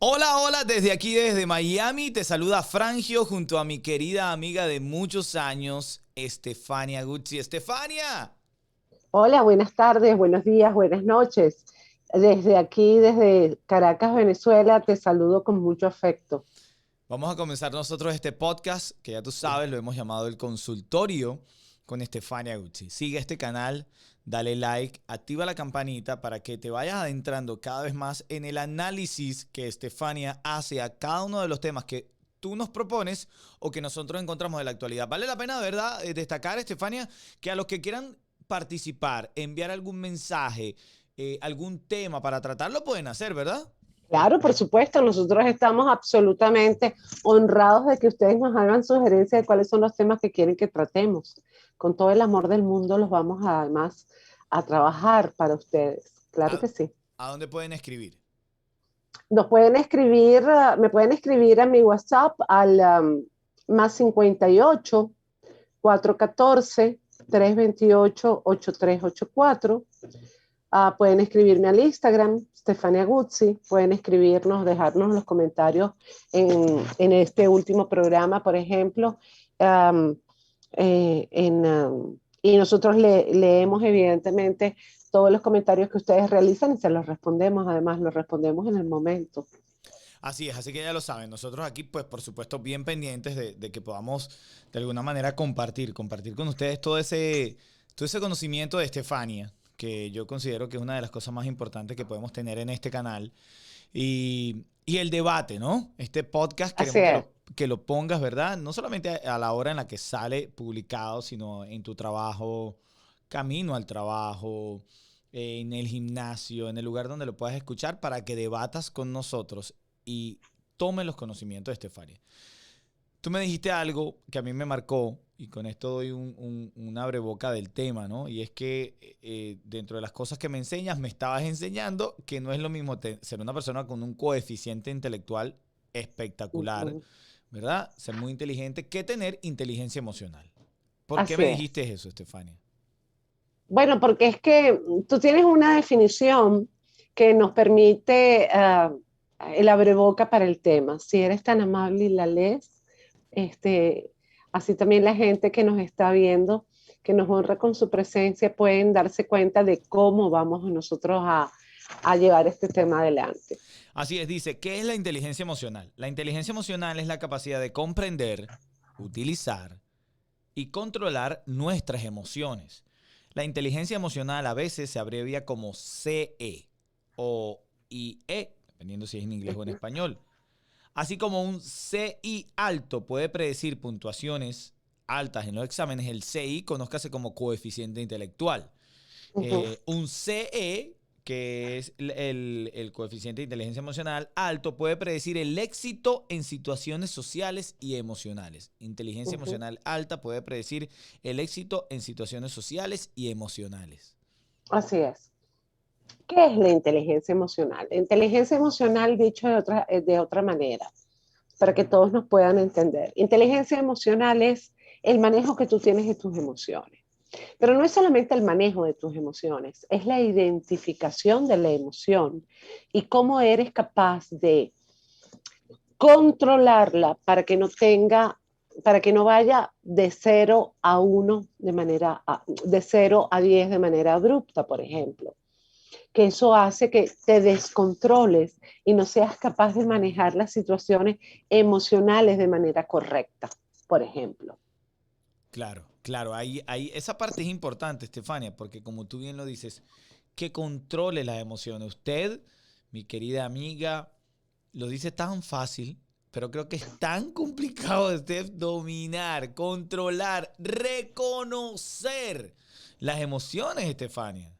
Hola, hola, desde aquí, desde Miami, te saluda Frangio junto a mi querida amiga de muchos años, Estefania Guzzi. ¡Estefania! Hola, buenas tardes, buenos días, buenas noches. Desde aquí, desde Caracas, Venezuela, te saludo con mucho afecto. Vamos a comenzar nosotros este podcast, que ya tú sabes, lo hemos llamado El Consultorio con Estefania Guzzi. Sigue este canal, dale like, activa la campanita para que te vayas adentrando cada vez más en el análisis que Estefania hace a cada uno de los temas que tú nos propones o que nosotros encontramos de la actualidad. Vale la pena, ¿verdad? Destacar, Estefania, que a los que quieran participar, enviar algún mensaje, algún tema para tratarlo, pueden hacer, ¿verdad? Claro, por supuesto, nosotros estamos absolutamente honrados de que ustedes nos hagan sugerencias de cuáles son los temas que quieren que tratemos. Con todo el amor del mundo los vamos además a trabajar para ustedes. Claro ¿A, que sí. a dónde pueden escribir? Nos pueden escribir, me pueden escribir a mi WhatsApp al más 58 414 328 8384. Pueden escribirme al Instagram, Stefania Guzzi. Pueden escribirnos, dejarnos los comentarios en este último programa, por ejemplo. Um, y nosotros leemos, evidentemente, todos los comentarios que ustedes realizan y se los respondemos. Además, los respondemos en el momento. Así es, así que ya lo saben. Nosotros aquí, pues, por supuesto, bien pendientes de que podamos, de alguna manera, compartir con ustedes todo ese conocimiento de Estefania, que yo considero que es una de las cosas más importantes que podemos tener en este canal. Y el debate, ¿no? Este podcast Así queremos es. que lo pongas, ¿verdad? No solamente a la hora en la que sale publicado, sino en tu trabajo, camino al trabajo, en el gimnasio, en el lugar donde lo puedas escuchar para que debatas con nosotros y tome los conocimientos de Estefania. Tú me dijiste algo que a mí me marcó y con esto doy un abreboca del tema, ¿no? Y es que dentro de las cosas que me enseñas, me estabas enseñando que no es lo mismo ser una persona con un coeficiente intelectual espectacular, Ujú. ¿verdad? Ser muy inteligente que tener inteligencia emocional. ¿Por qué Así me es. dijiste eso, Estefania? Bueno, porque es que tú tienes una definición que nos permite el abreboca para el tema. Si eres tan amable y la lees, este, así también la gente que nos está viendo, que nos honra con su presencia, pueden darse cuenta de cómo vamos nosotros a llevar este tema adelante. Así es, dice, ¿qué es la inteligencia emocional? La inteligencia emocional es la capacidad de comprender, utilizar y controlar nuestras emociones. La inteligencia emocional a veces se abrevia como CE o IE, dependiendo si es en inglés o en Ujú, español. Así como un CI alto puede predecir puntuaciones altas en los exámenes, el CI conózcase como coeficiente intelectual. ujú. Un CE, que es el coeficiente de inteligencia emocional alto, puede predecir el éxito en situaciones sociales y emocionales. Inteligencia Ujú. emocional alta puede predecir el éxito en situaciones sociales y emocionales. Así es. ¿Qué es la inteligencia emocional? La inteligencia emocional, dicho de otra manera, para que todos nos puedan entender. Inteligencia emocional es el manejo que tú tienes de tus emociones. Pero no es solamente el manejo de tus emociones, es la identificación de la emoción y cómo eres capaz de controlarla para que no vaya de 0 a 1 de 0 a 10 de manera abrupta, por ejemplo. Que eso hace que te descontroles y no seas capaz de manejar las situaciones emocionales de manera correcta, por ejemplo. Claro, claro, esa parte es importante, Estefania, porque como tú bien lo dices, que controle las emociones. Usted, mi querida amiga, lo dice tan fácil, pero creo que es tan complicado de usted dominar, controlar, reconocer las emociones, Estefania.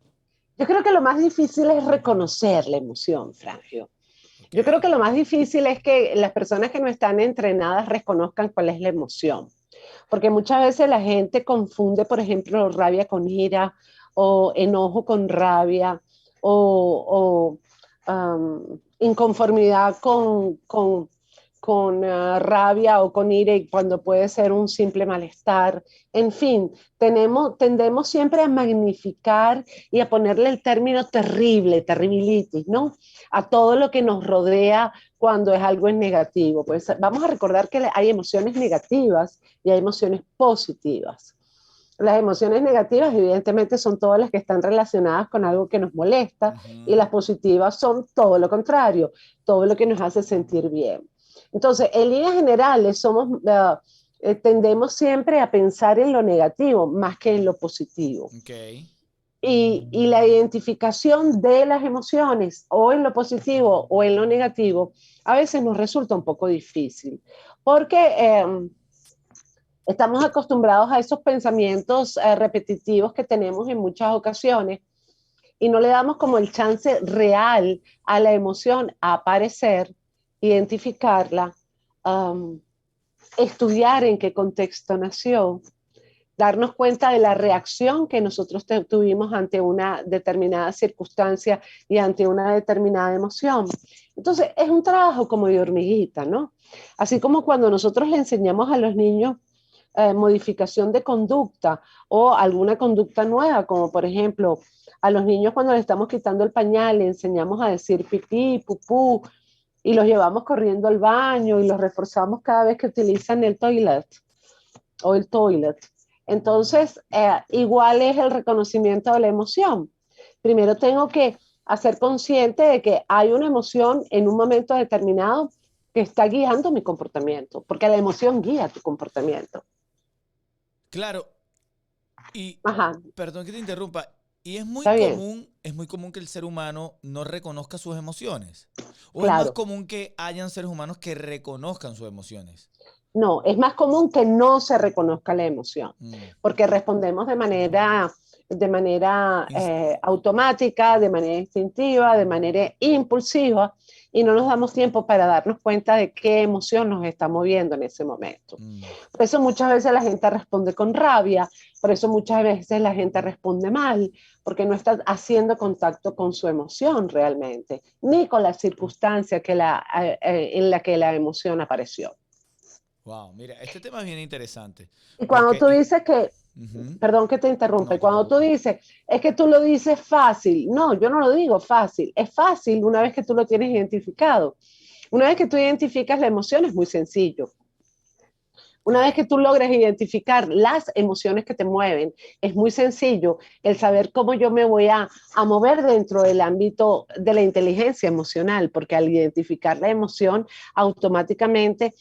Yo creo que lo más difícil es reconocer la emoción, Frangio. Ok, Yo creo que lo más difícil es que las personas que no están entrenadas reconozcan cuál es la emoción. Porque muchas veces la gente confunde, por ejemplo, rabia con ira o enojo con rabia o inconformidad con rabia o con ira, y cuando puede ser un simple malestar. En fin, tendemos siempre a magnificar y a ponerle el término terrible, terribilitis, ¿no? A todo lo que nos rodea cuando es algo en negativo. Pues vamos a recordar que hay emociones negativas y hay emociones positivas. Las emociones negativas, evidentemente, son todas las que están relacionadas con algo que nos molesta, y Ujú. las positivas son todo lo contrario, todo lo que nos hace sentir bien. Entonces, en líneas generales, tendemos siempre a pensar en lo negativo más que en lo positivo. Ok. Y la identificación de las emociones, o en lo positivo o en lo negativo, a veces nos resulta un poco difícil, porque estamos acostumbrados a esos pensamientos repetitivos que tenemos en muchas ocasiones, y no le damos como el chance real a la emoción a aparecer, identificarla, um, estudiar en qué contexto nació, darnos cuenta de la reacción que nosotros tuvimos ante una determinada circunstancia y ante una determinada emoción. Entonces, es un trabajo como de hormiguita, ¿no? Así como cuando nosotros le enseñamos a los niños modificación de conducta o alguna conducta nueva, como por ejemplo, a los niños cuando le estamos quitando el pañal, le enseñamos a decir pipí, pupú, y los llevamos corriendo al baño y los reforzamos cada vez que utilizan el toilet o el toilet. Entonces, igual es el reconocimiento de la emoción. Primero tengo que hacer consciente de que hay una emoción en un momento determinado que está guiando mi comportamiento, porque la emoción guía tu comportamiento. Claro, y Ajá, perdón que te interrumpa, y está bien, es muy común que el ser humano no reconozca sus emociones. ¿O es más claro. común que hayan seres humanos que reconozcan sus emociones? No, es más común que no se reconozca la emoción, Mm. porque respondemos Ins- automática, de manera instintiva, de manera impulsiva, y no nos damos tiempo para darnos cuenta de qué emoción nos está moviendo en ese momento. mm. Por eso muchas veces la gente responde con rabia, por eso muchas veces la gente responde mal, porque no está haciendo contacto con su emoción realmente, ni con la circunstancia en la que la emoción apareció. Wow, mira, este tema es bien interesante. Y cuando Porque. tú dices que, Ujú. perdón que te No, interrumpe, cuando tú tranquila. dices, es que tú lo dices fácil, no, yo no lo digo fácil, es fácil una vez que tú lo tienes identificado. Una vez que tú identificas la emoción es muy sencillo. Una vez Claro. que tú logras identificar las emociones que te mueven, es muy sencillo el saber cómo yo me voy a mover dentro del ámbito de la inteligencia emocional, porque al identificar la emoción, automáticamente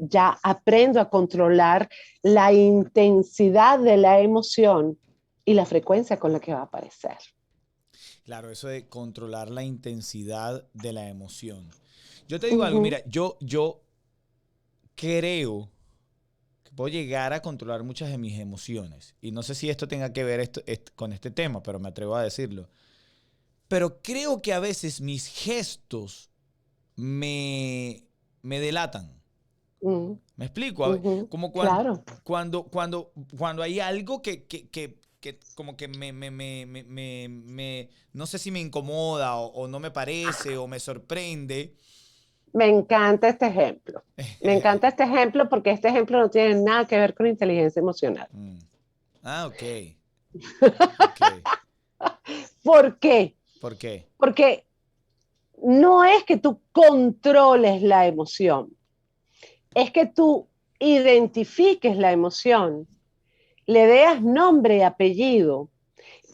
ya aprendo a controlar la intensidad de la emoción y la frecuencia con la que va a aparecer. Claro, eso de controlar la intensidad de la emoción. Yo te Uh digo algo, -huh. mira, yo creo que puedo llegar a controlar muchas de mis emociones. Y no sé si esto tenga que ver con este tema, pero me atrevo a decirlo. Pero creo que a veces mis gestos me, me delatan. Uh ¿Me explico? -huh. Como Claro. cuando hay algo que como que no sé si me incomoda o no me parece o me sorprende. Me encanta este ejemplo. Me encanta este ejemplo porque este ejemplo no tiene nada que ver con inteligencia emocional. Mm. Ah, ok, ok. ¿Por qué? ¿Por qué? Porque no es que tú controles la emoción, es que tú identifiques la emoción, le des nombre y apellido,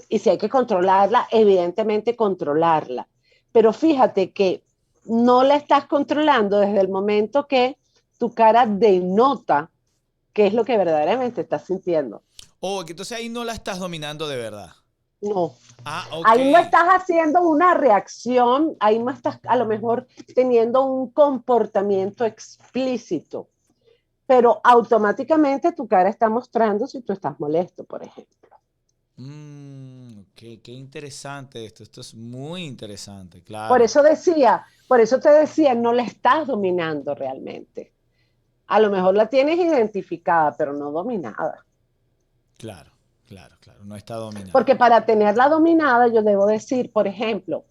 y si hay que controlarla, evidentemente controlarla. Pero fíjate que no la estás controlando desde el momento que tu cara denota qué es lo que verdaderamente estás sintiendo. Oh, que entonces ahí no la estás dominando de verdad. No, Ah, ok. ahí no estás haciendo una reacción, ahí no estás a lo mejor teniendo un comportamiento explícito, pero automáticamente tu cara está mostrando si tú estás molesto, por ejemplo. Ok, qué interesante esto. Esto es muy interesante, Por claro. eso decía, por eso te decía, no la estás dominando realmente. A lo mejor la tienes identificada, pero no dominada. Claro, claro, claro. No está dominada. Porque para tenerla dominada, yo debo decir, por ejemplo,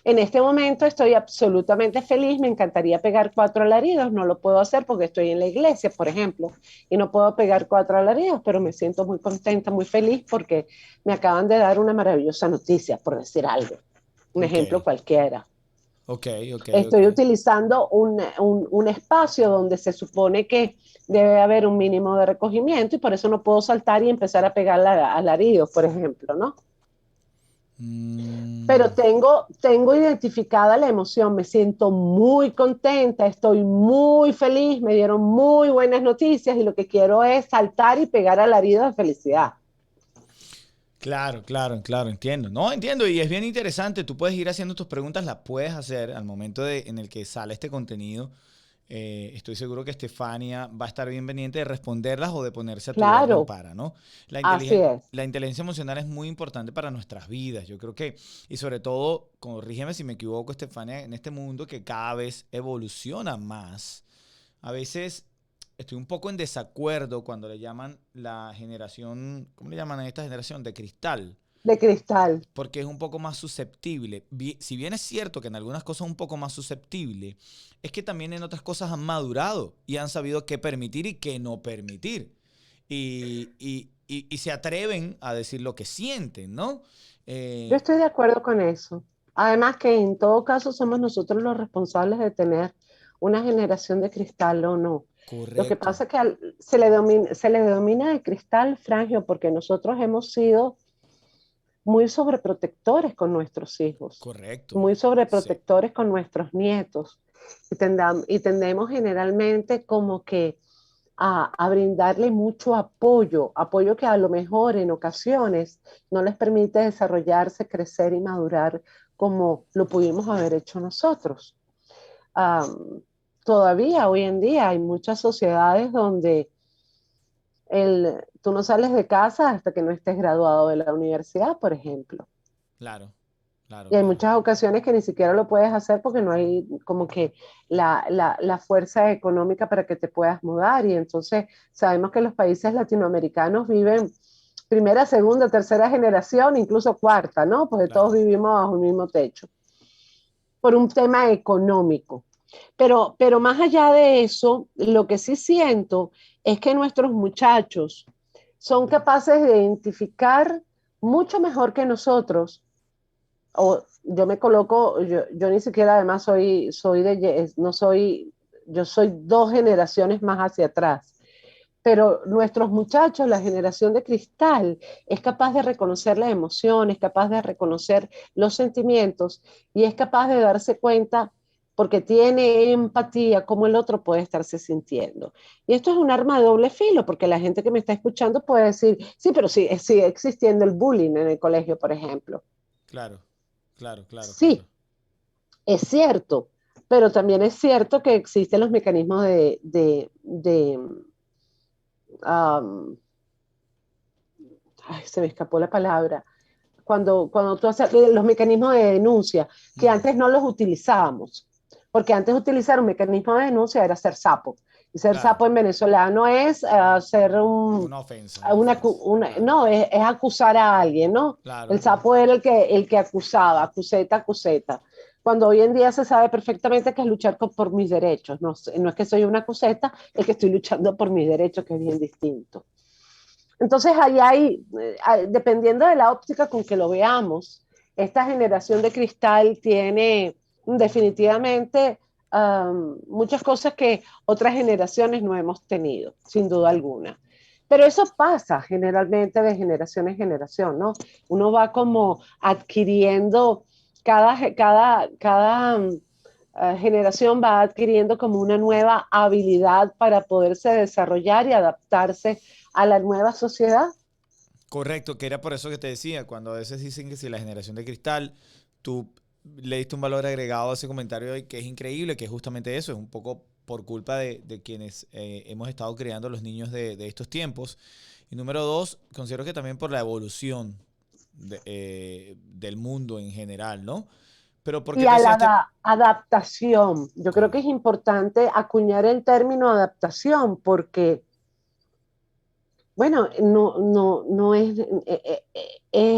En este momento estoy absolutamente feliz, me encantaría pegar 4 alaridos, no lo puedo hacer porque estoy en la iglesia, por ejemplo, y no puedo pegar 4 alaridos, pero me siento muy contenta, muy feliz porque me acaban de dar una maravillosa noticia, por decir algo, un Ok, ejemplo cualquiera. ok, ok, ok. Estoy utilizando un espacio donde se supone que debe haber un mínimo de recogimiento y por eso no puedo saltar y empezar a pegar alaridos, por ejemplo, ¿no? Mm, Pero tengo identificada la emoción, me siento muy contenta, estoy muy feliz, me dieron muy buenas noticias y lo que quiero es saltar y pegar alaridos de felicidad. claro, claro, claro, entiendo. No, entiendo y es bien interesante. Tú puedes ir haciendo tus preguntas, las puedes hacer al momento en el que sale este contenido. Estoy seguro que Estefania va a estar bien pendiente de responderlas o de ponerse a tu orden Claro, para, ¿no? así es. La inteligencia emocional es muy importante para nuestras vidas. Yo creo que, y sobre todo, corrígeme si me equivoco, Estefania, en este mundo que cada vez evoluciona más, a veces estoy un poco en desacuerdo cuando le llaman la generación, ¿cómo le llaman a esta generación? De cristal, De cristal. porque es un poco más susceptible. Si bien es cierto que en algunas cosas es un poco más susceptible, es que también en otras cosas han madurado y han sabido qué permitir y qué no permitir. Y se atreven a decir lo que sienten, ¿no? Yo Eh, estoy de acuerdo con eso. Además que en todo caso somos nosotros los responsables de tener una generación de cristal o no. Lo que correcto, pasa es que se le denomina de cristal frangio porque nosotros hemos sido muy sobreprotectores con nuestros hijos, correcto. muy Sí, sobreprotectores con nuestros nietos. Y tendemos generalmente como que a brindarle mucho apoyo, apoyo que a lo mejor en ocasiones no les permite desarrollarse, crecer y madurar como lo pudimos haber hecho nosotros. Todavía hoy en día hay muchas sociedades donde tú no sales de casa hasta que no estés graduado de la universidad, por ejemplo. claro, claro, Y hay claro. muchas ocasiones que ni siquiera lo puedes hacer porque no hay como que la fuerza económica para que te puedas mudar. Y entonces sabemos que los países latinoamericanos viven primera, segunda, tercera generación, incluso cuarta, ¿no? Porque todos Claro. vivimos bajo el mismo techo, por un tema económico. Pero más allá de eso, lo que sí siento es que nuestros muchachos son capaces de identificar mucho mejor que nosotros o yo me coloco, yo ni siquiera además no soy, yo soy 2 generaciones más hacia atrás, pero nuestros muchachos, la generación de cristal, es capaz de reconocer la emoción, es capaz de reconocer los sentimientos y es capaz de darse cuenta porque tiene empatía cómo el otro puede estarse sintiendo. Y esto es un arma de doble filo, porque la gente que me está escuchando puede decir, sí, pero sí, sigue existiendo el bullying en el colegio, por ejemplo. Claro, claro, claro, claro. Sí, es cierto, pero también es cierto que existen los mecanismos um, ay, se me escapó la palabra, cuando tú haces los mecanismos de denuncia, que Mm, antes no los utilizábamos, porque antes utilizar un mecanismo de denuncia era ser sapo. Y ser claro, sapo en venezolano es ser es una ofensa, una ofensa. Claro, no, es acusar a alguien, ¿no? El claro. sapo era el que acusaba, acuseta, acuseta. Cuando hoy en día se sabe perfectamente que es luchar por mis derechos. No, no es que soy una acuseta, es que estoy luchando por mis derechos, que es bien distinto. Entonces, dependiendo de la óptica con que lo veamos, esta generación de cristal tiene definitivamente muchas cosas que otras generaciones no hemos tenido, sin duda alguna. Pero eso pasa generalmente de generación en generación, ¿no? Uno va como adquiriendo, cada generación va adquiriendo como una nueva habilidad para poderse desarrollar y adaptarse a la nueva sociedad. Correcto, que era por eso que te decía, cuando a veces dicen que si la generación de cristal, tú le diste un valor agregado a ese comentario y que es increíble, que es justamente eso, es un poco por culpa de quienes hemos estado creando a los niños de estos tiempos. Y número dos, considero que también por la evolución del mundo en general, ¿no? Pero ¿por qué Y te a decía la este? adaptación. Yo creo que Correcto. es importante acuñar el término adaptación porque, bueno, no es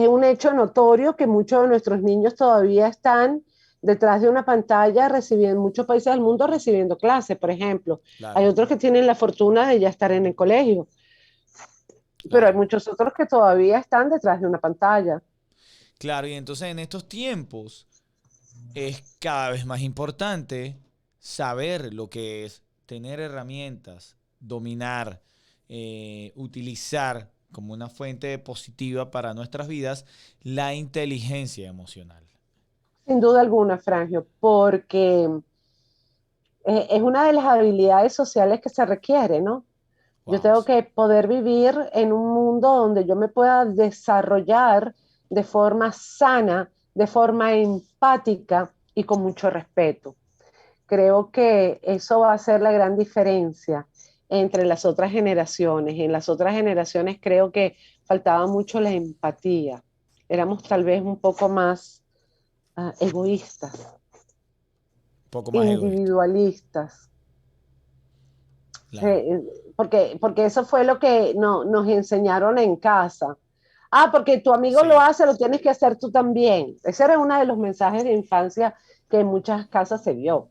un hecho notorio que muchos de nuestros niños todavía están detrás de una pantalla recibiendo, en muchos países del mundo recibiendo clases, por ejemplo. Hay Claro, otros que tienen la fortuna de ya estar en el colegio, pero hay claro. muchos otros que todavía están detrás de una pantalla. Claro, y entonces en estos tiempos es cada vez más importante saber lo que es tener herramientas, dominar, utilizar como una fuente positiva para nuestras vidas la inteligencia emocional. Sin duda alguna, Frangio, porque es una de las habilidades sociales que se requiere, ¿no? Yo Wow. tengo que poder vivir en un mundo donde yo me pueda desarrollar de forma sana, de forma empática y con mucho respeto. Creo que eso va a ser la gran diferencia entre las otras generaciones. En las otras generaciones creo que faltaba mucho la empatía. Éramos tal vez un poco más egoístas, Un poco más egoísta. individualistas. Claro. Porque eso fue lo que nos enseñaron en casa. Ah, porque tu amigo lo Sí, hace, lo tienes que hacer tú también. Ese era uno de los mensajes de infancia que en muchas casas se vio.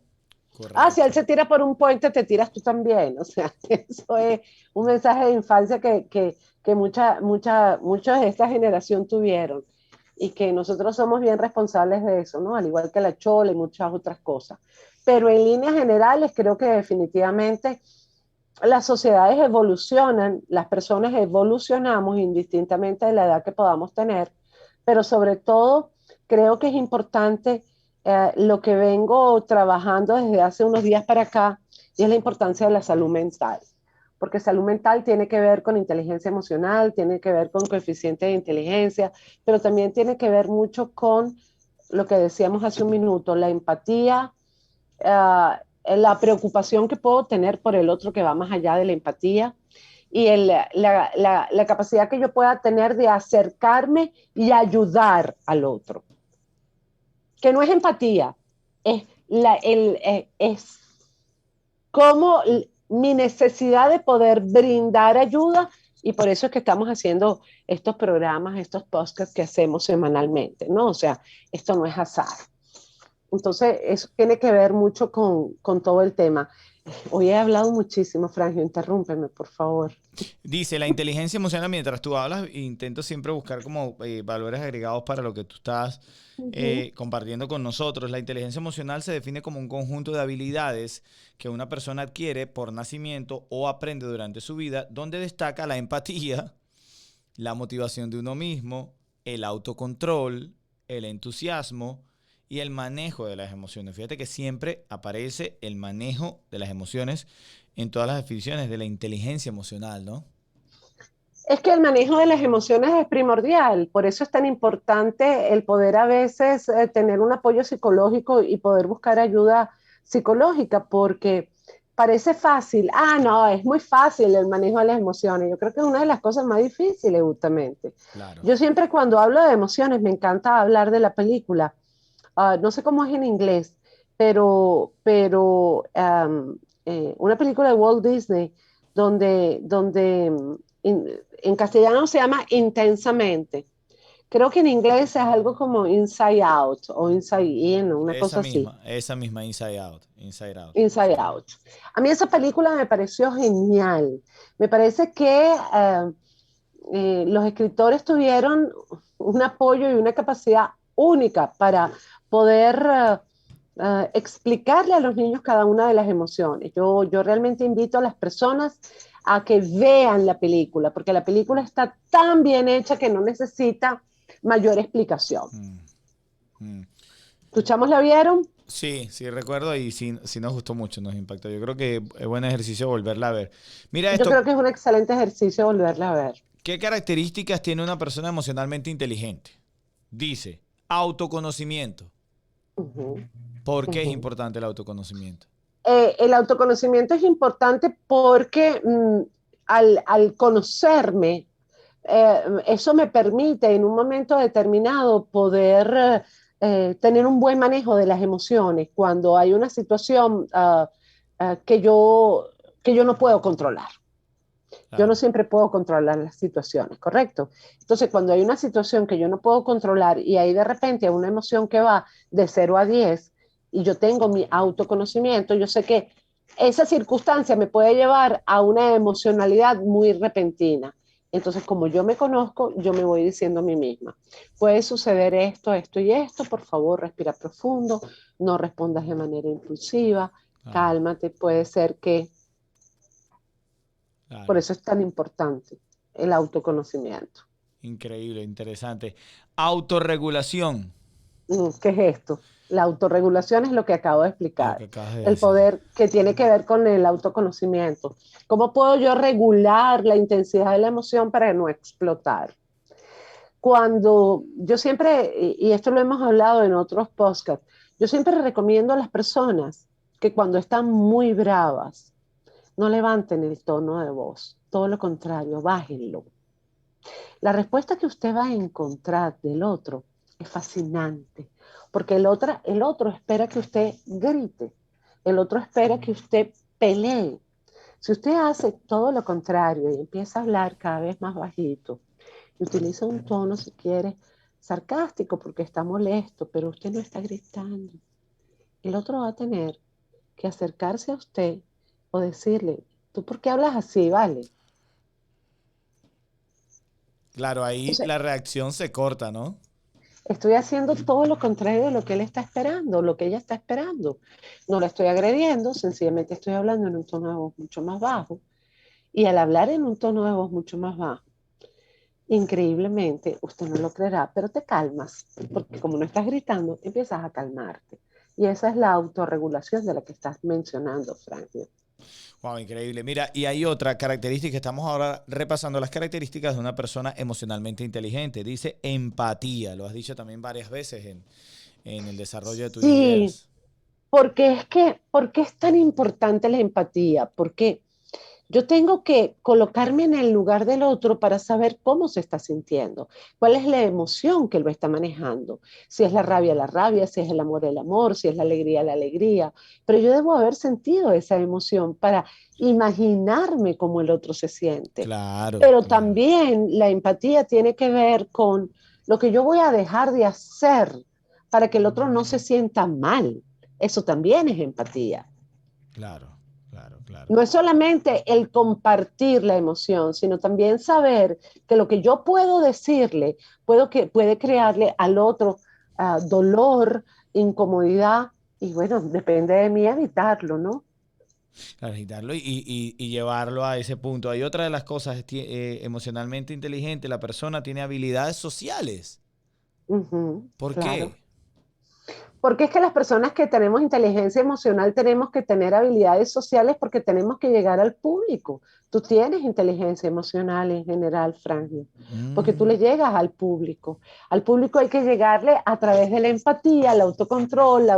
Ah, si él correcto. se tira por un puente, te tiras tú también. O sea, eso es un mensaje de infancia que muchas de esta generación tuvieron y que nosotros somos bien responsables de eso, ¿no? Al igual que la chola y muchas otras cosas. Pero en líneas generales, creo que definitivamente las sociedades evolucionan, las personas evolucionamos indistintamente de la edad que podamos tener, pero sobre todo creo que es importante lo que vengo trabajando desde hace unos días para acá, y es la importancia de la salud mental. Porque salud mental tiene que ver con inteligencia emocional, tiene que ver con coeficiente de inteligencia, pero también tiene que ver mucho con lo que decíamos hace un minuto, la empatía, la preocupación que puedo tener por el otro que va más allá de la empatía y la capacidad que yo pueda tener de acercarme y ayudar al otro. Que no es empatía, es, es como mi necesidad de poder brindar ayuda y por eso es que estamos haciendo estos programas, estos podcasts que hacemos semanalmente, ¿no? O sea, esto no es azar. Entonces, eso tiene que ver mucho con todo el tema. Hoy he hablado muchísimo, Frangio, interrúmpeme, por favor. Dice, la inteligencia emocional, mientras tú hablas, intento siempre buscar como valores agregados para lo que tú estás Uh -huh. compartiendo con nosotros. La inteligencia emocional se define como un conjunto de habilidades que una persona adquiere por nacimiento o aprende durante su vida, donde destaca la empatía, la motivación de uno mismo, el autocontrol, el entusiasmo y el manejo de las emociones. Fíjate que siempre aparece el manejo de las emociones en todas las definiciones de la inteligencia emocional, ¿no? Es que el manejo de las emociones es primordial, por eso es tan importante el poder a veces tener un apoyo psicológico y poder buscar ayuda psicológica, porque parece fácil, no, es muy fácil el manejo de las emociones, yo creo que es una de las cosas más difíciles justamente. Claro. Yo siempre cuando hablo de emociones me encanta hablar de la película, no sé cómo es en inglés, pero una película de Walt Disney donde en castellano se llama Intensamente. Creo que en inglés es algo como Inside Out o Inside In, una cosa así. Esa misma Inside Out, Inside Out, Inside sí. Out. A mí esa película me pareció genial. Me parece que los escritores tuvieron un apoyo y una capacidad única para poder explicarle a los niños cada una de las emociones. Yo realmente invito a las personas a que vean la película, porque la película está tan bien hecha que no necesita mayor explicación. Mm, mm. ¿Escuchamos la vieron? Sí, sí, recuerdo y sí, sí nos gustó mucho, nos impactó. Yo creo que es buen ejercicio volverla a ver. Mira Yo esto, creo que es un excelente ejercicio volverla a ver. ¿qué características tiene una persona emocionalmente inteligente? Dice, autoconocimiento. Uh -huh, ¿Por uh qué es -huh. importante el autoconocimiento? El autoconocimiento es importante porque al conocerme, eso me permite en un momento determinado poder tener un buen manejo de las emociones cuando hay una situación que yo no puedo controlar. Yo no Claro, siempre puedo controlar las situaciones, ¿correcto? Entonces, cuando hay una situación que yo no puedo controlar y hay de repente una emoción que va de 0 a 10 y yo tengo mi autoconocimiento, yo sé que esa circunstancia me puede llevar a una emocionalidad muy repentina. Entonces, como yo me conozco, yo me voy diciendo a mí misma, puede suceder esto, esto y esto, por favor, respira profundo, no respondas de manera impulsiva, claro, cálmate, puede ser que por claro. eso es tan importante el autoconocimiento. Increíble, interesante. Autorregulación, ¿Qué es esto? La autorregulación es lo que acabo de lo que explicar, acabas de el decir. poder que tiene que ver con el autoconocimiento. ¿Cómo puedo yo regular la intensidad de la emoción para no explotar? Cuando yo siempre, y esto lo hemos hablado en otros podcasts, yo siempre recomiendo a las personas que cuando están muy bravas, no levanten el tono de voz, todo lo contrario, bájenlo. La respuesta que usted va a encontrar del otro es fascinante, porque el otro espera que usted grite, el otro espera que usted pelee. Si usted hace todo lo contrario y empieza a hablar cada vez más bajito y utiliza un tono, si quiere, sarcástico porque está molesto, pero usted no está gritando, el otro va a tener que acercarse a usted o decirle, ¿tú por qué hablas así, vale? Claro, ahí Entonces, la reacción se corta, ¿no? estoy haciendo todo lo contrario de lo que él está esperando, lo que ella está esperando. No la estoy agrediendo, sencillamente estoy hablando en un tono de voz mucho más bajo. Y al hablar en un tono de voz mucho más bajo, increíblemente, usted no lo creerá, pero te calmas, porque como no estás gritando, empiezas a calmarte. Y esa es la autorregulación de la que estás mencionando, Franklin. Wow, increíble. Mira, y hay otra característica, estamos ahora repasando las características de una persona emocionalmente inteligente. Dice empatía, lo has dicho también varias veces en el desarrollo de tus Sí, ideas. porque es que, ¿por qué es tan importante la empatía? Porque yo tengo que colocarme en el lugar del otro para saber cómo se está sintiendo, cuál es la emoción que él lo está manejando, si es la rabia, si es el amor, si es la alegría. Pero yo debo haber sentido esa emoción para imaginarme cómo el otro se siente. Claro, Pero claro, también la empatía tiene que ver con lo que yo voy a dejar de hacer para que el otro no se sienta mal. Eso también es empatía. claro, claro, claro. No es solamente el compartir la emoción, sino también saber que lo que yo puedo decirle puede crearle al otro dolor, incomodidad, y bueno, depende de mí evitarlo, ¿no? Claro, agitarlo y llevarlo a ese punto. Hay otra de las cosas, emocionalmente inteligente, la persona tiene habilidades sociales. Ujú, ¿Por claro. qué? Porque es que las personas que tenemos inteligencia emocional tenemos que tener habilidades sociales porque tenemos que llegar al público. Tú tienes inteligencia emocional en general, Frangio, porque tú Mm, le llegas al público. Al público hay que llegarle a través de la empatía, el autocontrol, la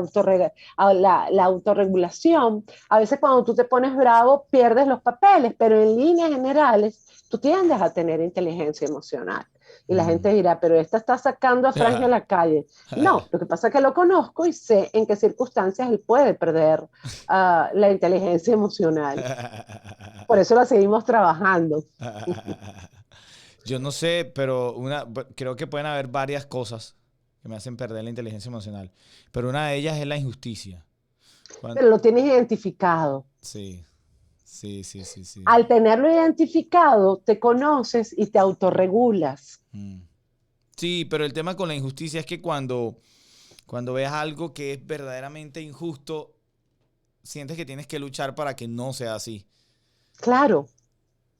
autorregulación. A veces cuando tú te pones bravo pierdes los papeles, pero en líneas generales tú tiendes a tener inteligencia emocional. Y la mm. gente dirá, pero esta está sacando a Frangio a la calle. No, lo que pasa es que lo conozco y sé en qué circunstancias él puede perder la inteligencia emocional. Por eso la seguimos trabajando. Yo no sé, pero creo que pueden haber varias cosas que me hacen perder la inteligencia emocional. Pero una de ellas es la injusticia. Cuan- Pero lo tienes identificado. sí, sí, sí, sí, sí. Al tenerlo identificado, te conoces y te autorregulas. Mm. Sí, pero el tema con la injusticia es que cuando veas algo que es verdaderamente injusto, sientes que tienes que luchar para que no sea así. Claro,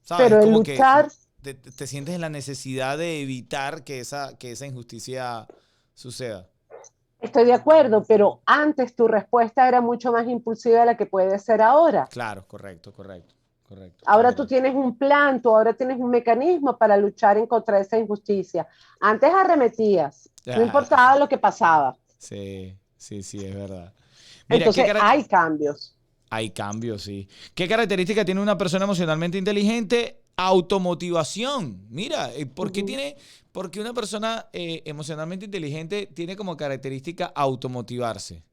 ¿Sabes? Es pero el como que luchar, te sientes en la necesidad de evitar que esa injusticia suceda. estoy de acuerdo, pero antes tu respuesta era mucho más impulsiva de la que puede ser ahora. Claro, correcto, correcto, correcto. Es Ahora tú verdad. tienes un plan, tú ahora tienes un mecanismo para luchar en contra de esa injusticia. Antes arremetías, no importaba lo que pasaba. Sí, sí, sí, es verdad. Mira, Entonces hay cambios. hay cambios, sí. ¿Qué característica tiene una persona emocionalmente inteligente? Automotivación. Mira, Ujú. por qué una persona emocionalmente inteligente tiene como característica automotivarse?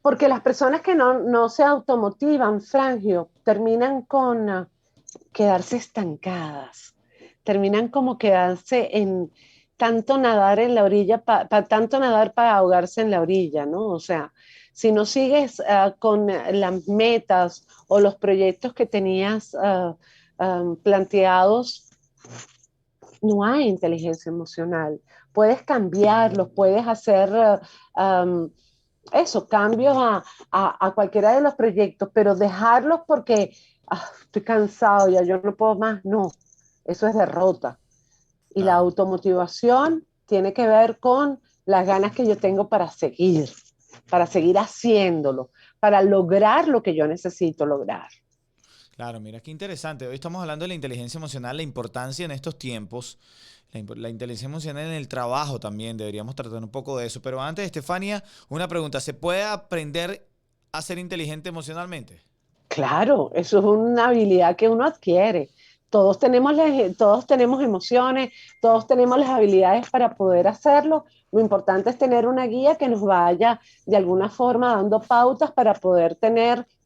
Porque las personas que no se automotivan, Frangio, terminan con quedarse estancadas, terminan como quedarse en tanto nadar en la orilla, tanto nadar para ahogarse en la orilla, ¿no? O sea, si no sigues con las metas o los proyectos que tenías planteados, no hay inteligencia emocional. Puedes cambiarlos, puedes hacer um, eso, cambios a cualquiera de los proyectos, pero dejarlos porque estoy cansado, ya yo no puedo más, no, eso es derrota. Y la Claro. automotivación tiene que ver con las ganas que yo tengo para seguir haciéndolo, para lograr lo que yo necesito lograr. Claro, mira qué interesante. Hoy estamos hablando de la inteligencia emocional, la importancia en estos tiempos, la inteligencia emocional en el trabajo también. Deberíamos tratar un poco de eso. Pero antes, Estefania, una pregunta. ¿Se puede aprender a ser inteligente emocionalmente? Claro, eso es una habilidad que uno adquiere. Todos tenemos emociones, todos tenemos las habilidades para poder hacerlo. Lo importante es tener una guía que nos vaya de alguna forma dando pautas para poder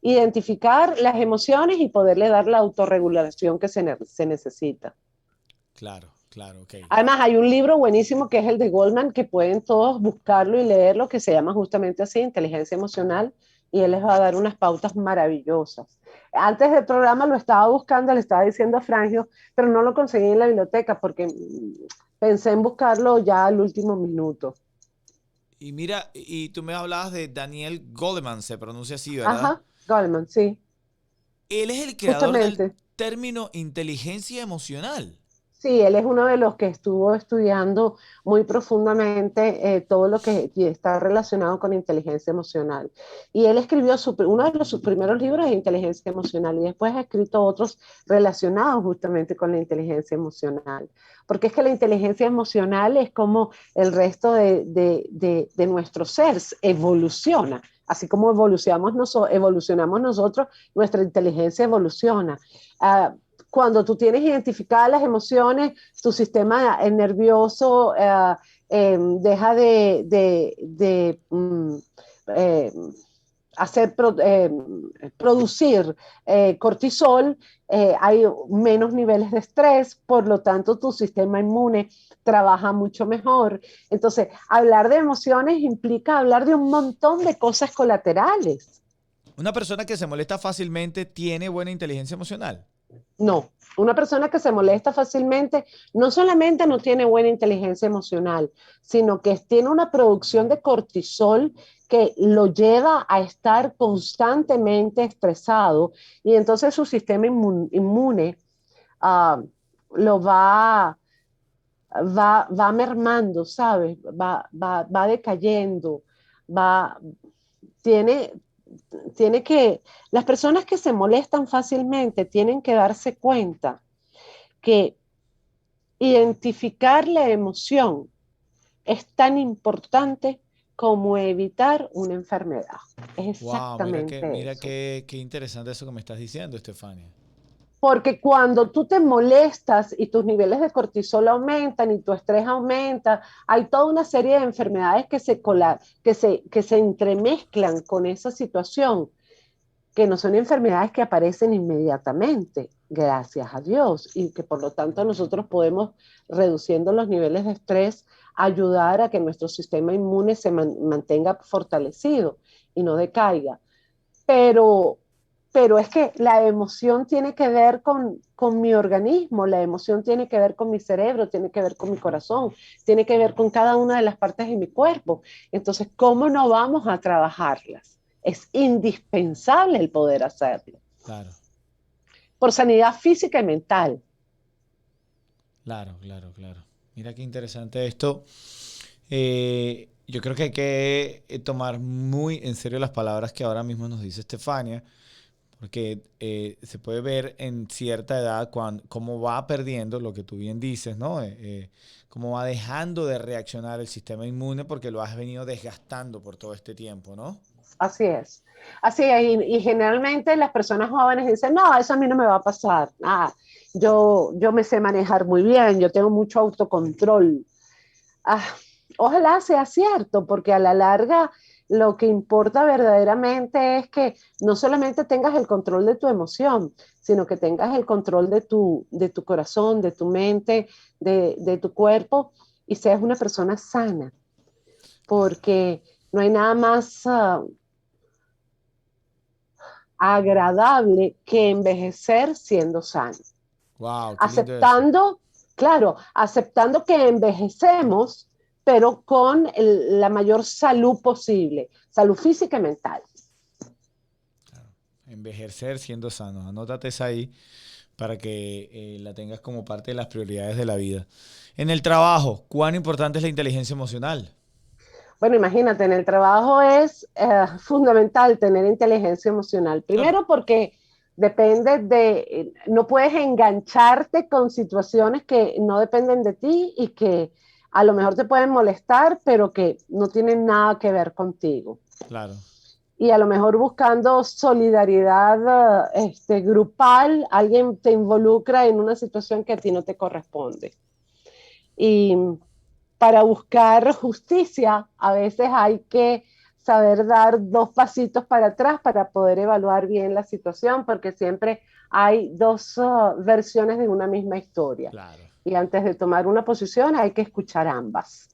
identificar las emociones y poderle dar la autorregulación que se necesita. Claro, claro, ok. Además, hay un libro buenísimo que es el de Goldman, que pueden todos buscarlo y leerlo, que se llama justamente así, Inteligencia Emocional, y él les va a dar unas pautas maravillosas. Antes del programa lo estaba buscando, le estaba diciendo a Frangio, pero no lo conseguí en la biblioteca porque pensé en buscarlo ya al último minuto. Y mira, y tú me hablabas de Daniel Goleman, se pronuncia así, ¿verdad? Ajá, Goldman, sí, Él es el creador del justamente. término inteligencia emocional. Sí, él es uno de los que estuvo estudiando muy profundamente todo lo que está relacionado con inteligencia emocional. Y él escribió uno de sus primeros libros de inteligencia emocional y después ha escrito otros relacionados justamente con la inteligencia emocional. Porque es que la inteligencia emocional es como el resto de nuestro ser, evoluciona. Así como evolucionamos nosotros, nuestra inteligencia evoluciona. Cuando tú tienes identificadas las emociones, tu sistema nervioso deja eh, hacer producir cortisol, hay menos niveles de estrés, por lo tanto tu sistema inmune trabaja mucho mejor. Entonces, hablar de emociones implica hablar de un montón de cosas colaterales. Una persona que se molesta fácilmente tiene buena inteligencia emocional. No, una persona que se molesta fácilmente no solamente no tiene buena inteligencia emocional, sino que tiene una producción de cortisol que lo lleva a estar constantemente estresado y entonces su sistema inmune uh, lo va mermando, ¿sabes? Va decayendo, va, tiene, tiene que, las personas que se molestan fácilmente tienen que darse cuenta que identificar la emoción es tan importante como evitar una enfermedad. Es Wow, exactamente mira eso. qué interesante eso que me estás diciendo, Estefania. Porque cuando tú te molestas y tus niveles de cortisol aumentan y tu estrés aumenta, hay toda una serie de enfermedades que se entremezclan con esa situación, que no son enfermedades que aparecen inmediatamente, gracias a Dios, y que por lo tanto nosotros podemos, reduciendo los niveles de estrés, ayudar a que nuestro sistema inmune mantenga fortalecido y no decaiga. Pero, pero es que la emoción tiene que ver con mi organismo, la emoción tiene que ver con mi cerebro, tiene que ver con mi corazón, tiene que ver con cada una de las partes de mi cuerpo. Entonces, ¿cómo no vamos a trabajarlas? Es indispensable el poder hacerlo, Claro, por sanidad física y mental. claro, claro, claro. Mira qué interesante esto. Yo creo que hay que tomar muy en serio las palabras que ahora mismo nos dice Estefania, porque se puede ver en cierta edad cómo va perdiendo lo que tú bien dices, ¿no? Cómo va dejando de reaccionar el sistema inmune porque lo has venido desgastando por todo este tiempo, ¿no? Así es. Así es. Y generalmente las personas jóvenes dicen, no, eso a mí no me va a pasar. Yo me sé manejar muy bien, yo tengo mucho autocontrol. Ah, ojalá sea cierto, porque a la larga lo que importa verdaderamente es que no solamente tengas el control de tu emoción, sino que tengas el control de tu corazón, de tu mente, de tu cuerpo y seas una persona sana, Claro. porque no hay nada más agradable que envejecer siendo sano. Wow, qué lindo eso. Aceptando, claro, aceptando que envejecemos, pero con la mayor salud posible, salud física y mental. Claro. Envejecer siendo sano. Anótate esa ahí para que la tengas como parte de las prioridades de la vida. En el trabajo, ¿cuán importante es la inteligencia emocional? Bueno, imagínate, en el trabajo es fundamental tener inteligencia emocional. Claro. Primero porque depende de, no puedes engancharte con situaciones que no dependen de ti y que a lo mejor te pueden molestar, pero que no tienen nada que ver contigo. Claro. Y a lo mejor buscando solidaridad grupal, alguien te involucra en una situación que a ti no te corresponde. Y para buscar justicia, a veces hay que saber dar dos pasitos para atrás para poder evaluar bien la situación, porque siempre hay dos versiones de una misma historia. Claro. Y antes de tomar una posición hay que escuchar ambas.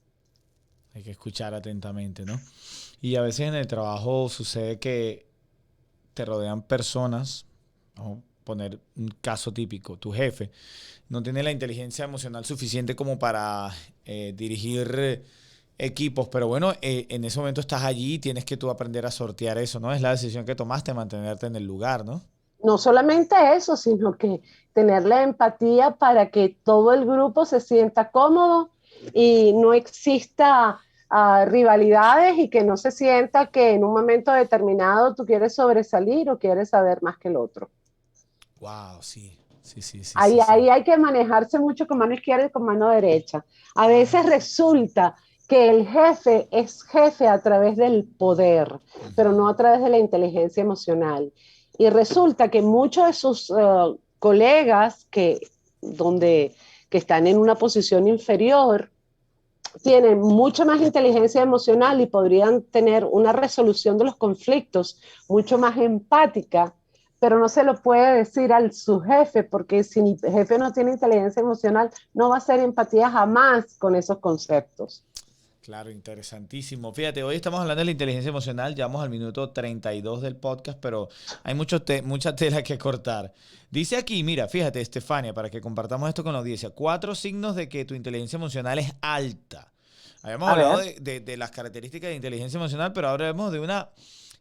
Hay que escuchar atentamente, ¿no? Y a veces en el trabajo sucede que te rodean personas, vamos a poner un caso típico, tu jefe no tiene la inteligencia emocional suficiente como para dirigir equipos, pero bueno, en ese momento estás allí y tienes que tú aprender a sortear eso, ¿no? Es la decisión que tomaste, mantenerte en el lugar, ¿no? No solamente eso, sino que tener la empatía para que todo el grupo se sienta cómodo y no exista rivalidades y que no se sienta que en un momento determinado tú quieres sobresalir o quieres saber más que el otro. Wow, sí, sí, sí, sí, sí, Ahí sí. hay que manejarse mucho con mano izquierda y con mano derecha. A veces resulta que el jefe es jefe a través del poder, pero no a través de la inteligencia emocional. Y resulta que muchos de sus colegas donde, que están en una posición inferior tienen mucha más inteligencia emocional y podrían tener una resolución de los conflictos mucho más empática, pero no se lo puede decir al su jefe, porque si el jefe no tiene inteligencia emocional, no va a ser empatía jamás con esos conceptos. Claro, interesantísimo. Fíjate, hoy estamos hablando de la inteligencia emocional, ya vamos al minuto 32 del podcast, pero hay mucha tela que cortar. Dice aquí, mira, fíjate, Estefania, para que compartamos esto con la audiencia, 4 signos de que tu inteligencia emocional es alta. Habíamos A hablado ver, de las características de inteligencia emocional, pero ahora vemos de una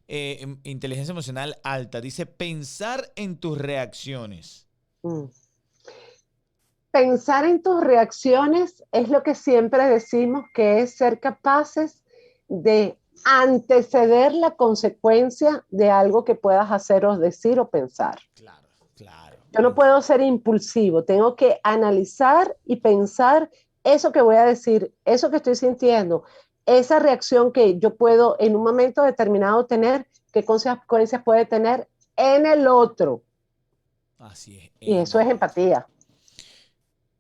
inteligencia emocional alta. Dice, pensar en tus reacciones. mm. Pensar en tus reacciones es lo que siempre decimos que es ser capaces de anteceder la consecuencia de algo que puedas hacer o decir o pensar. Claro, claro. Yo no puedo ser impulsivo, tengo que analizar y pensar eso que voy a decir, eso que estoy sintiendo, esa reacción que yo puedo en un momento determinado tener, qué consecuencias puede tener en el otro. Así es, Y en eso es el otro. empatía.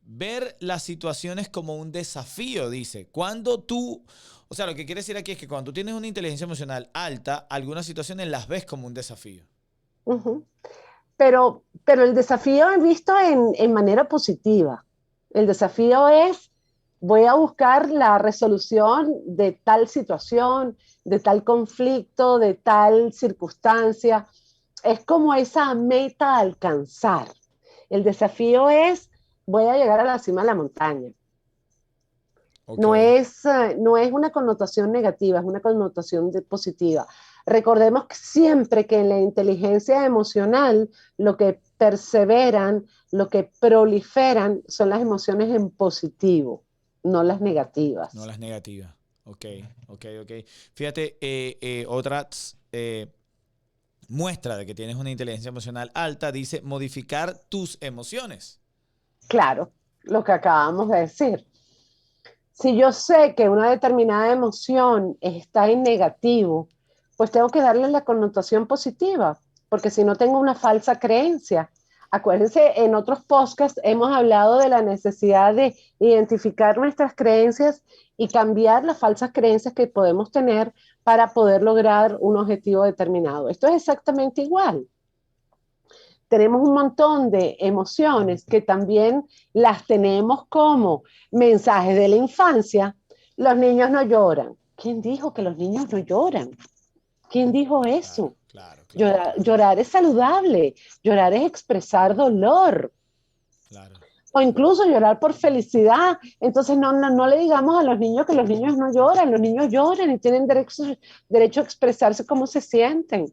Ver las situaciones como un desafío, dice. Cuando tú, o sea, lo que quiere decir aquí es que cuando tú tienes una inteligencia emocional alta, algunas situaciones las ves como un desafío. Uh -huh. Pero el desafío es visto en manera positiva. El desafío es, voy a buscar la resolución de tal situación, de tal conflicto, de tal circunstancia. Es como esa meta a alcanzar. El desafío es, voy a llegar a la cima de la montaña. Ok, No es una connotación negativa, es una connotación positiva. Recordemos que siempre que en la inteligencia emocional lo que perseveran, lo que proliferan son las emociones en positivo, no las no negativas. las negativas. Ok, ok, ok. Fíjate, otra muestra de que tienes una inteligencia emocional alta dice modificar tus emociones. Claro, lo que acabamos de decir. Si yo sé que una determinada emoción está en negativo, pues tengo que darle la connotación positiva, porque si no tengo una falsa creencia. Acuérdense, en otros podcasts hemos hablado de la necesidad de identificar nuestras creencias y cambiar las falsas creencias que podemos tener para poder lograr un objetivo determinado. Esto es exactamente igual. Tenemos un montón de emociones que también las tenemos como mensajes de la infancia. Los niños no lloran. ¿Quién dijo que los niños no lloran? ¿Quién dijo Claro, eso? claro, claro, Llorar, claro, llorar es saludable, llorar es expresar dolor claro. o incluso llorar por felicidad. Entonces no le digamos a los niños que los niños no lloran, los niños lloran y tienen derecho a expresarse cómo se sienten.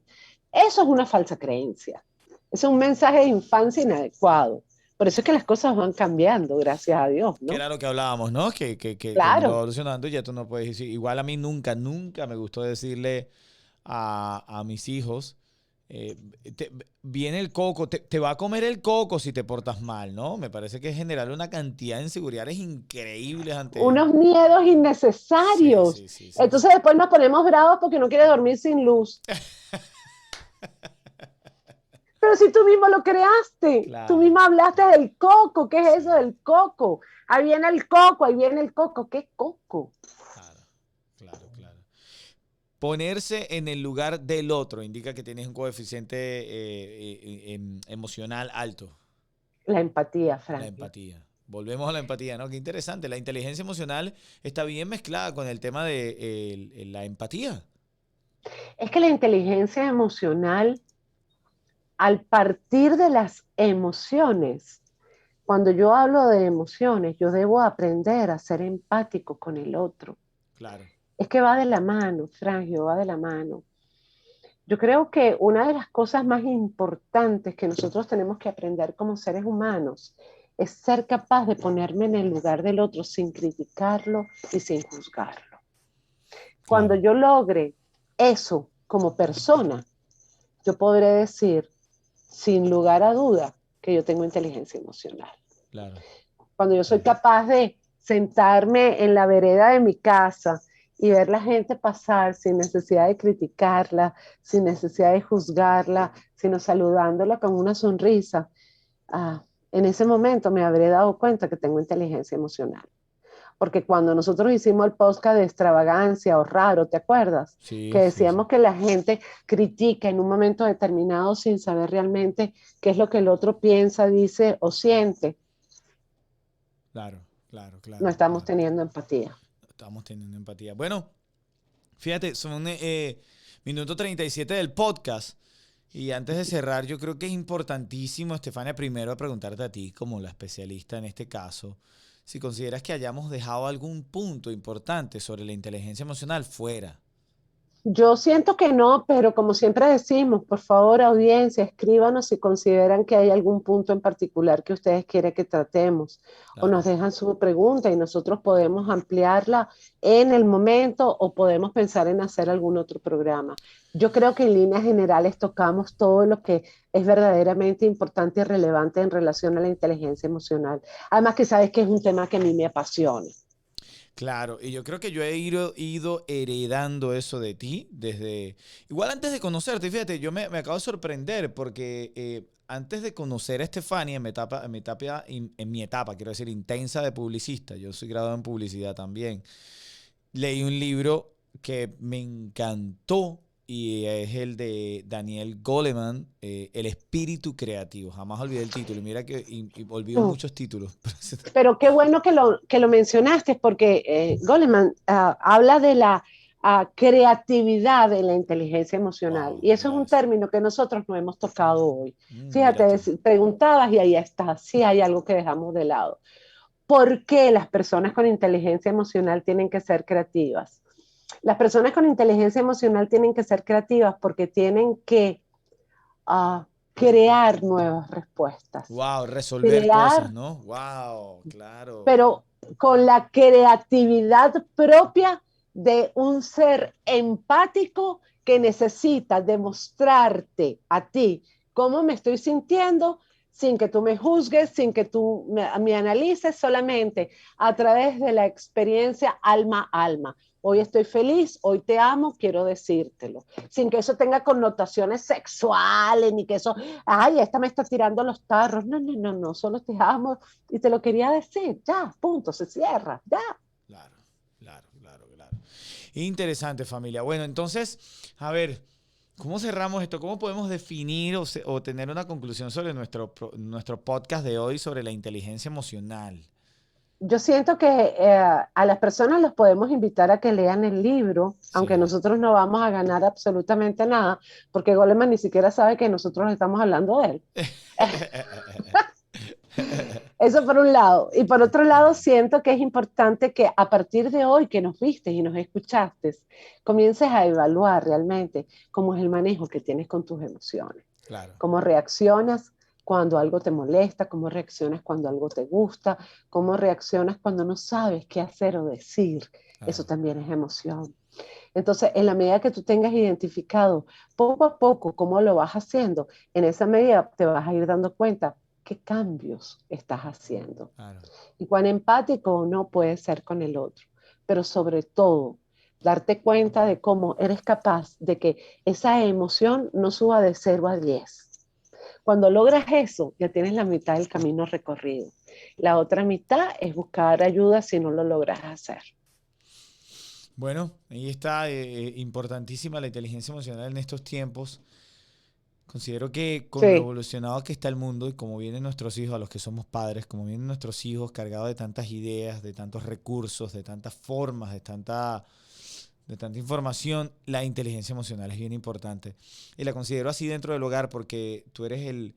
Eso es una falsa creencia, es un mensaje de infancia inadecuado. Por eso es que las cosas van cambiando, gracias a Dios, Que ¿no? era lo que hablábamos, ¿no? Que el mundo va Claro. evolucionando y ya tú no puedes decir. Igual a mí nunca, nunca me gustó decirle a mis hijos, eh, viene el coco, te va a comer el coco si te portas mal, ¿no? Me parece que es generar una cantidad de inseguridades increíbles ante... Unos miedos Sí, innecesarios. sí, sí, sí, sí. Entonces después nos ponemos bravos porque no quiere dormir sin luz. Pero si tú mismo lo creaste, tú Claro, mismo hablaste claro. del coco, ¿qué es eso Sí, del coco? Ahí viene el coco, ahí viene el coco, ¿qué coco? claro, claro, claro. Ponerse en el lugar del otro indica que tienes un coeficiente emocional alto. La empatía, La Franklin. empatía. Volvemos a la empatía, ¿no? Qué interesante. La inteligencia emocional está bien mezclada con el tema de la empatía. Es que la inteligencia emocional, al partir de las emociones, cuando yo hablo de emociones, yo debo aprender a ser empático con el otro. Claro, Es que va de la mano, Frangio, va de la mano. Yo creo que una de las cosas más importantes que nosotros tenemos que aprender como seres humanos es ser capaz de ponerme en el lugar del otro sin criticarlo y sin juzgarlo. Cuando claro, yo logre eso como persona, yo podré decir sin lugar a duda que yo tengo inteligencia emocional. claro, Cuando yo soy claro. capaz de sentarme en la vereda de mi casa y ver la gente pasar sin necesidad de criticarla, sin necesidad de juzgarla, sino saludándola con una sonrisa, ah, en ese momento me habré dado cuenta que tengo inteligencia emocional. Porque cuando nosotros hicimos el podcast de extravagancia o raro, ¿te acuerdas? Que Sí, sí, sí. decíamos que la gente critica en un momento determinado sin saber realmente qué es lo que el otro piensa, dice o siente. Claro, claro, No claro, estamos claro. teniendo empatía. Estamos teniendo empatía. Bueno, fíjate, son minuto 37 del podcast. Y antes de cerrar, yo creo que es importantísimo, Estefania, primero preguntarte a ti, como la especialista en este caso, si consideras que hayamos dejado algún punto importante sobre la inteligencia emocional fuera. Yo siento que no, pero como siempre decimos, por favor, audiencia, escríbanos si consideran que hay algún punto en particular que ustedes quieren que tratemos o Claro. nos dejan su pregunta y nosotros podemos ampliarla en el momento o podemos pensar en hacer algún otro programa. Yo creo que en líneas generales tocamos todo lo que es verdaderamente importante y relevante en relación a la inteligencia emocional. Además que sabes que es un tema que a mí me apasiona. Claro, y yo creo que yo he ido heredando eso de ti desde... Igual antes de conocerte, fíjate, yo me acabo de sorprender porque antes de conocer a Estefania en mi etapa, quiero decir, intensa de publicista, yo soy graduado en publicidad también, leí un libro que me encantó y es el de Daniel Goleman, El espíritu creativo. Jamás olvidé el título y mira que y olvido No. muchos títulos. Pero qué bueno que lo mencionaste porque Goleman habla de la creatividad de la inteligencia emocional. Wow, Y eso es mira un eso. término que nosotros no hemos tocado hoy. Mira Fíjate, tú. preguntabas y ahí está, sí hay algo que dejamos de lado. ¿Por qué las personas con inteligencia emocional tienen que ser creativas? Las personas con inteligencia emocional tienen que ser creativas porque tienen que crear nuevas respuestas, Wow, resolver cosas, crear, ¿no? Wow, claro. pero con la creatividad propia de un ser empático que necesita demostrarte a ti cómo me estoy sintiendo sin que tú me juzgues, sin que tú me analices, solamente a través de la experiencia alma a alma. Hoy estoy feliz, hoy te amo, quiero decírtelo. Sin que eso tenga connotaciones sexuales, ni que eso, ay, esta me está tirando los tarros. No, no, no, no, solo te amo y te lo quería decir. Ya, punto, se cierra, ya. Claro, claro, claro, claro. Interesante, familia. Bueno, entonces, a ver, ¿cómo cerramos esto? ¿Cómo podemos definir o tener una conclusión sobre nuestro podcast de hoy sobre la inteligencia emocional? Yo siento que a las personas los podemos invitar a que lean el libro, aunque Sí. nosotros no vamos a ganar absolutamente nada, porque Goleman ni siquiera sabe que nosotros estamos hablando de él. Eso por un lado. Y por otro lado, siento que es importante que a partir de hoy que nos viste y nos escuchaste, comiences a evaluar realmente cómo es el manejo que tienes con tus emociones, Claro, cómo reaccionas cuando algo te molesta, cómo reaccionas cuando algo te gusta, cómo reaccionas cuando no sabes qué hacer o decir. Eso claro. también es emoción. Entonces, en la medida que tú tengas identificado poco a poco cómo lo vas haciendo, en esa medida te vas a ir dando cuenta qué cambios estás haciendo Claro. y cuán empático o no puedes ser con el otro. Pero sobre todo, darte cuenta de cómo eres capaz de que esa emoción no suba de 0 a 10. Cuando logras eso, ya tienes la mitad del camino recorrido. La otra mitad es buscar ayuda si no lo logras hacer. Bueno, ahí está, importantísima la inteligencia emocional en estos tiempos. Considero que con lo Sí. evolucionado que está el mundo y como vienen nuestros hijos, a los que somos padres, como vienen nuestros hijos cargados de tantas ideas, de tantos recursos, de tantas formas, de tanta información, la inteligencia emocional es bien importante. Y la considero así dentro del hogar porque tú eres el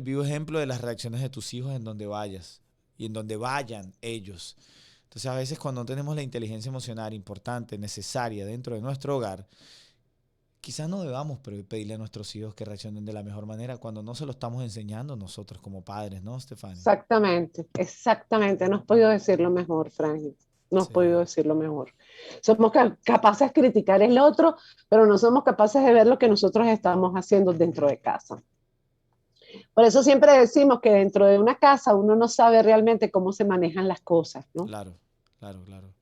vivo ejemplo de las reacciones de tus hijos en donde vayas y en donde vayan ellos. Entonces a veces cuando no tenemos la inteligencia emocional importante, necesaria dentro de nuestro hogar, quizás no debamos pedirle a nuestros hijos que reaccionen de la mejor manera cuando no se lo estamos enseñando nosotros como padres, ¿no, Stephanie? Exactamente, exactamente. No has podido decirlo mejor, Frank. No has Sí, podido decirlo mejor. Somos capaces de criticar el otro, pero no somos capaces de ver lo que nosotros estamos haciendo dentro de casa. Por eso siempre decimos que dentro de una casa uno no sabe realmente cómo se manejan las cosas, ¿no? claro, claro, claro,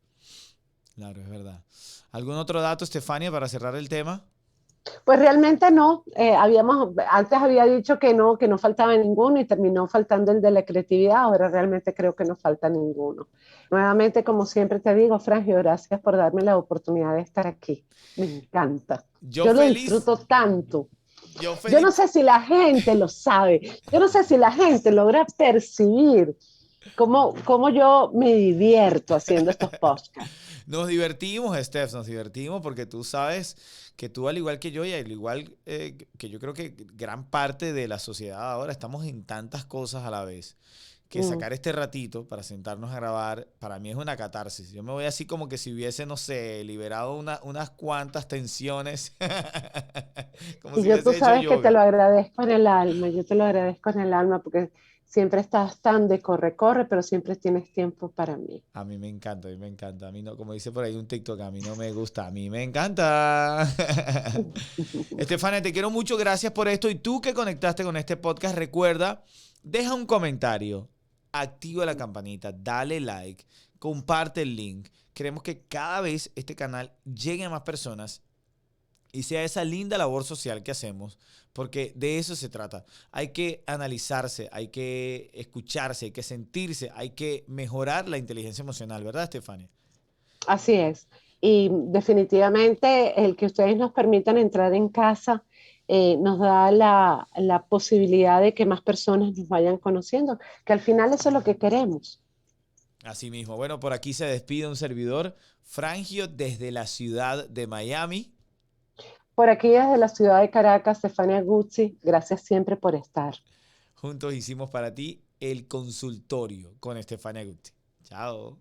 claro, es verdad. ¿Algún otro dato, Stephanie, para cerrar el tema? Pues realmente no. Antes había dicho que no faltaba ninguno y terminó faltando el de la creatividad. Ahora realmente creo que no falta ninguno. Nuevamente, como siempre te digo, Frangio, gracias por darme la oportunidad de estar aquí. Me encanta. Yo Yo lo feliz, disfruto tanto. yo Yo feliz. no sé si la gente lo sabe. Yo no sé si la gente logra percibir cómo yo me divierto haciendo estos podcasts. Nos divertimos, Steph, nos divertimos porque tú sabes que tú, al igual que yo y al igual que yo creo que gran parte de la sociedad ahora, estamos en tantas cosas a la vez, que Mm. sacar este ratito para sentarnos a grabar, para mí es una catarsis. Yo me voy así como que si hubiese, no sé, liberado unas cuantas tensiones, como Y si yo tú hubiese hecho sabes que te yoga. lo agradezco en el alma, yo te lo agradezco en el alma porque siempre estás tan de corre, corre, pero siempre tienes tiempo para mí. A mí me encanta, a mí me encanta. A mí no, como dice por ahí un TikTok, a mí no me gusta, a mí me encanta. Estefania, te quiero mucho, gracias por esto. Y tú que conectaste con este podcast, recuerda, deja un comentario, activa la campanita, dale like, comparte el link. Queremos que cada vez este canal llegue a más personas y sea esa linda labor social que hacemos, porque de eso se trata. Hay que analizarse, hay que escucharse, hay que sentirse, hay que mejorar la inteligencia emocional, ¿verdad, Estefania? Así es. Y definitivamente el que ustedes nos permitan entrar en casa nos da la posibilidad de que más personas nos vayan conociendo, que al final eso es lo que queremos. Así mismo. Bueno, por aquí se despide un servidor, Frangio, desde la ciudad de Miami. Por aquí desde la ciudad de Caracas, Stefania Guzzi, gracias siempre por estar. Juntos hicimos para ti el consultorio con Estefania Guti. Chao.